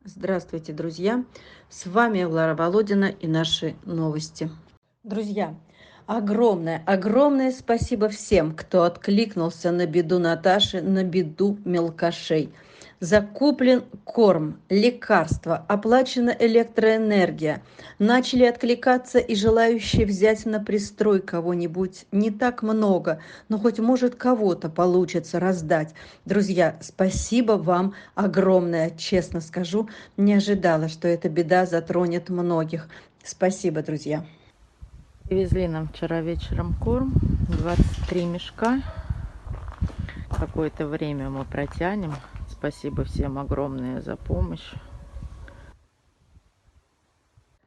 Здравствуйте, друзья! С вами Лара Володина и наши новости. Друзья, огромное спасибо всем, кто откликнулся на беду Наташи, на беду мелкашей. Закуплен корм, лекарства, оплачена электроэнергия. Начали откликаться и желающие взять на пристрой кого-нибудь. Не так много, но хоть может кого-то получится раздать. Друзья, спасибо вам огромное, честно скажу. Не ожидала, что эта беда затронет многих. Спасибо, друзья. Привезли нам вчера вечером корм, 23 мешка. Какое-то время мы протянем. Спасибо всем огромное за помощь.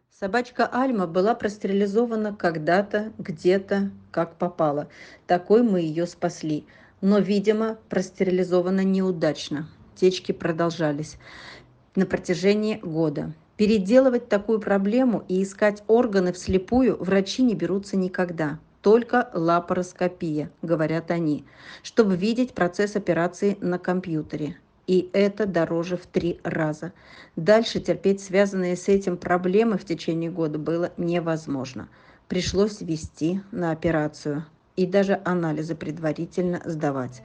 Собачка Альма была простерилизована когда-то, где-то, как попало. Такой мы ее спасли. Но, видимо, простерилизована неудачно. Течки продолжались на протяжении года. Переделывать такую проблему и искать органы вслепую врачи не берутся никогда. Только лапароскопия, говорят они, чтобы видеть процесс операции на компьютере. И это дороже в 3 раза. Дальше терпеть связанные с этим проблемы в течение года было невозможно. Пришлось вести на операцию и даже анализы предварительно сдавать.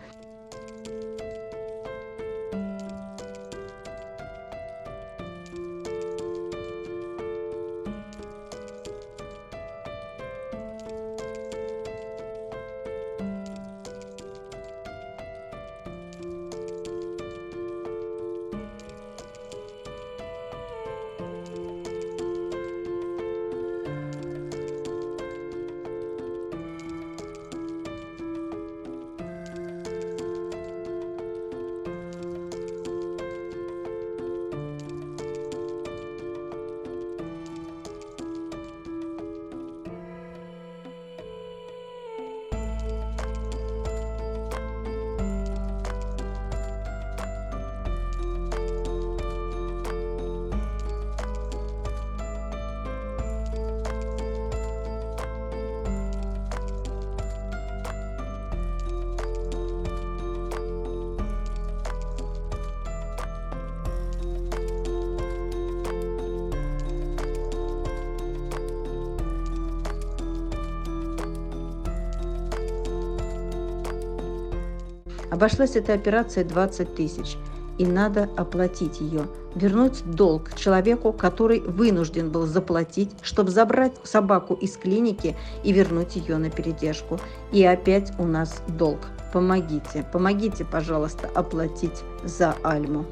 Обошлась эта операция 20 тысяч, и надо оплатить ее, вернуть долг человеку, который вынужден был заплатить, чтобы забрать собаку из клиники и вернуть ее на передержку. И опять у нас долг. Помогите, пожалуйста, оплатить за Альму.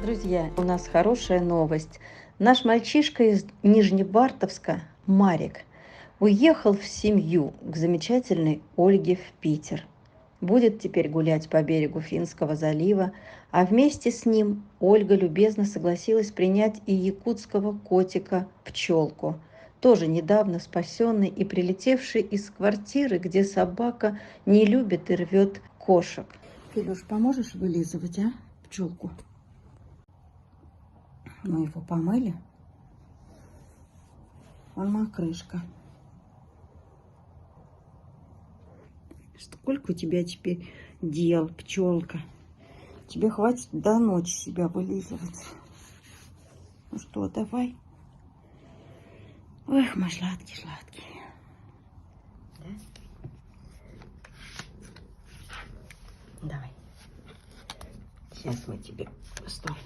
Друзья, у нас хорошая новость. Наш мальчишка из Нижневартовска, Марик, уехал в семью к замечательной Ольге в Питер. Будет теперь гулять по берегу Финского залива, а вместе с ним Ольга любезно согласилась принять и якутского котика Пчелку, тоже недавно спасенный и прилетевший из квартиры, где собака не любит и рвет кошек. Филюш, поможешь вылизывать, Пчелку? Мы его помыли. Он мокрышка. Сколько у тебя теперь дел, Пчелка? Тебе хватит до ночи себя вылизывать. Ну что, давай. Эх, мой сладкий. Да? Давай. Сейчас мы тебе... Стой.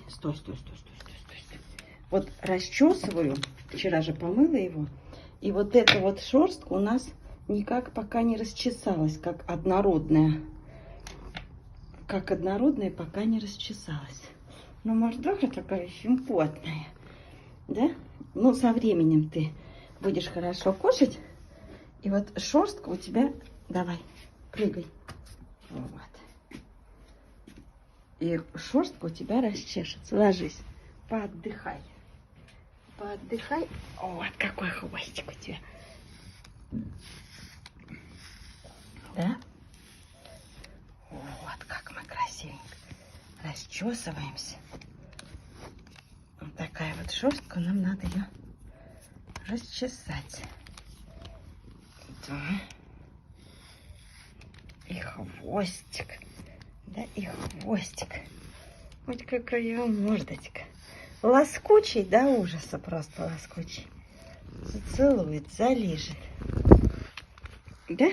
Вот расчесываю, вчера же помыла его, и вот эта вот шерстка у нас никак пока не расчесалась, как однородная. Пока не расчесалась. Но мордоха такая симпотная, да? Ну, со временем ты будешь хорошо кушать, и вот шерстка у тебя... Давай, прыгай. Вот. И шерстка у тебя расчешется. Ложись, поотдыхай. Вот какой хвостик у тебя. Да? Вот как мы красивенько расчесываемся. Вот такая вот шерстка, нам надо ее расчесать. Да. И хвостик. Да, и хвостик. Вот какая мордочка. Лоскучий до ужаса, просто лоскучий. Зацелует, залижет. Да?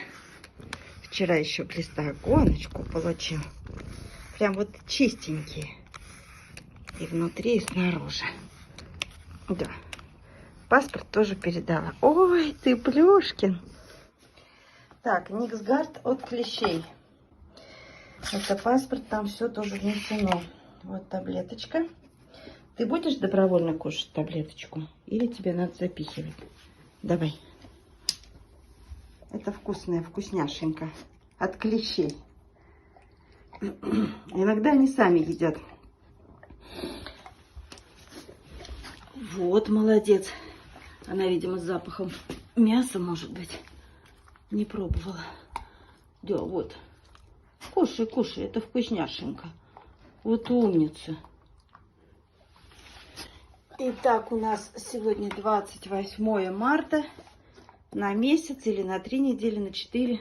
Вчера еще глистогоночку получил. Прям вот чистенькие. И внутри, и снаружи. Да. Паспорт тоже передала. Ой, ты Плюшкин. Так, Никсгард от клещей. Это паспорт, там все тоже внесено. Вот таблеточка. Ты будешь добровольно кушать таблеточку? Или тебе надо запихивать? Давай. Это вкусная вкусняшенька. От клещей. Иногда они сами едят. Вот, молодец. Она, видимо, с запахом мяса, может быть. Не пробовала. Да, вот. Кушай, кушай, это вкусняшенька. Вот умница. Итак, у нас сегодня 28 марта. На месяц или на 3 недели, на 4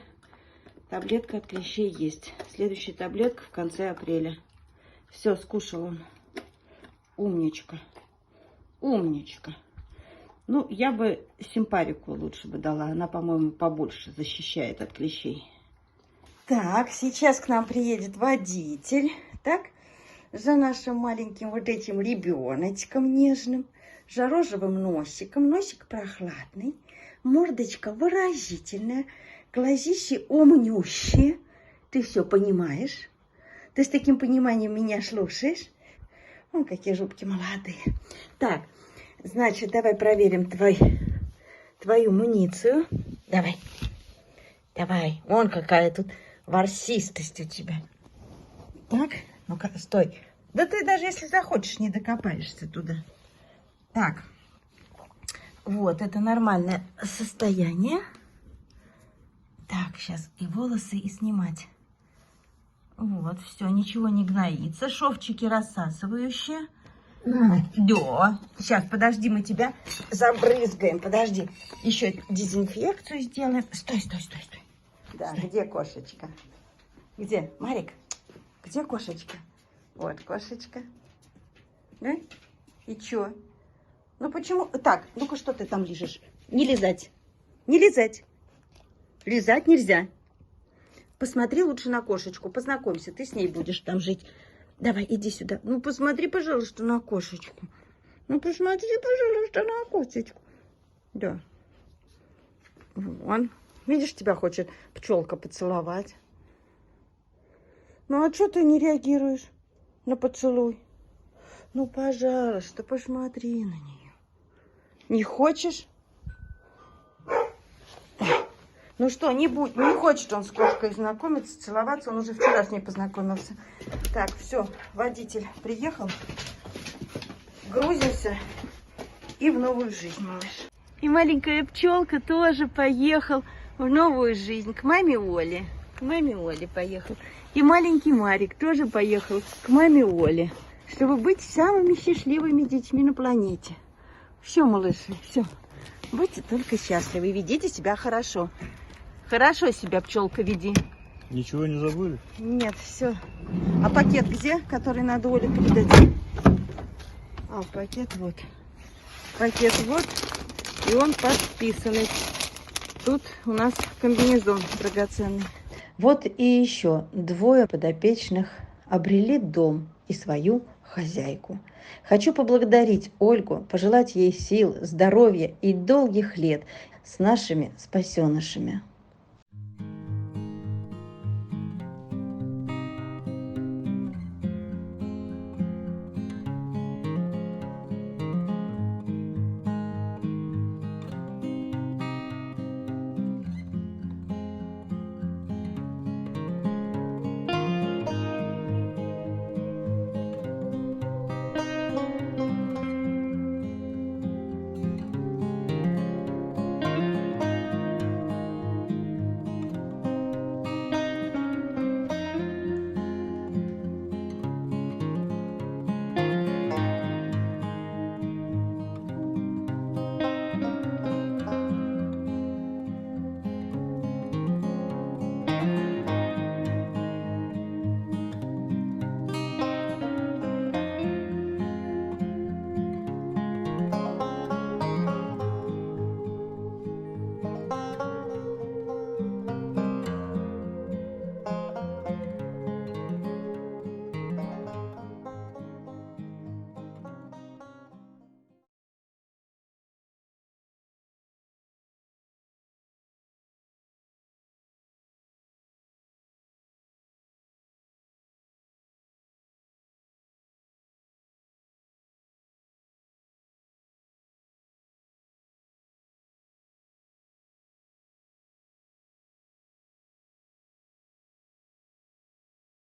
таблетка от клещей есть. Следующая таблетка в конце апреля. Все, скушал он. Умничка. Умничка. Ну, я бы симпарику лучше бы дала. Она, по-моему, побольше защищает от клещей. Так, сейчас к нам приедет водитель. Так, за нашим маленьким вот этим ребеночком нежным. За розовым носиком. Носик прохладный. Мордочка выразительная. Глазищи умнющие. Ты все понимаешь? Ты с таким пониманием меня слушаешь? Вон какие зубки молодые. Так, значит, давай проверим твою муницию. Давай. Давай. Вон какая тут ворсистость у тебя. Так, ну-ка, стой. Да ты даже если захочешь, не докопаешься туда. Так. Вот, это нормальное состояние. Так, сейчас и волосы, и снимать. Вот, все, ничего не гноится. Шовчики рассасывающие. Да. Сейчас, подожди, мы тебя забрызгаем. Подожди. Еще дезинфекцию сделаем. Стой, стой, стой, стой. Да, стой. Где кошечка? Где? Марик? Где кошечка? Вот кошечка. Да? И чё? Ну почему? Так, ну-ка, что ты там лижешь? Не лизать. Не лизать. Лизать нельзя. Посмотри лучше на кошечку, познакомься, ты с ней будешь там жить. Давай, иди сюда. Ну, посмотри, пожалуйста, на кошечку. Ну, посмотри, пожалуйста, на кошечку. Да. Вон. Видишь, тебя хочет пчелка поцеловать. Ну, а что ты не реагируешь на поцелуй? Ну, пожалуйста, посмотри на нее. Не хочешь? Ну что, не хочет он с кошкой знакомиться, целоваться. Он уже вчера с ней познакомился. Так, все, водитель приехал. Грузимся и в новую жизнь, малыш. И маленькая пчелка тоже поехал в новую жизнь к маме Оле. К маме Оле поехал. И маленький Марик тоже поехал к маме Оле, чтобы быть самыми счастливыми детьми на планете. Все, малыши, все. Будьте только счастливы, ведите себя хорошо. Хорошо себя, пчелка, веди. Ничего не забыли? Нет, все. А пакет где, который надо Оле передать? А, пакет вот. Пакет вот. И он подписанный. Тут у нас комбинезон драгоценный. Вот и еще 2 подопечных обрели дом и свою хозяйку. Хочу поблагодарить Ольгу, пожелать ей сил, здоровья и долгих лет с нашими спасенышами.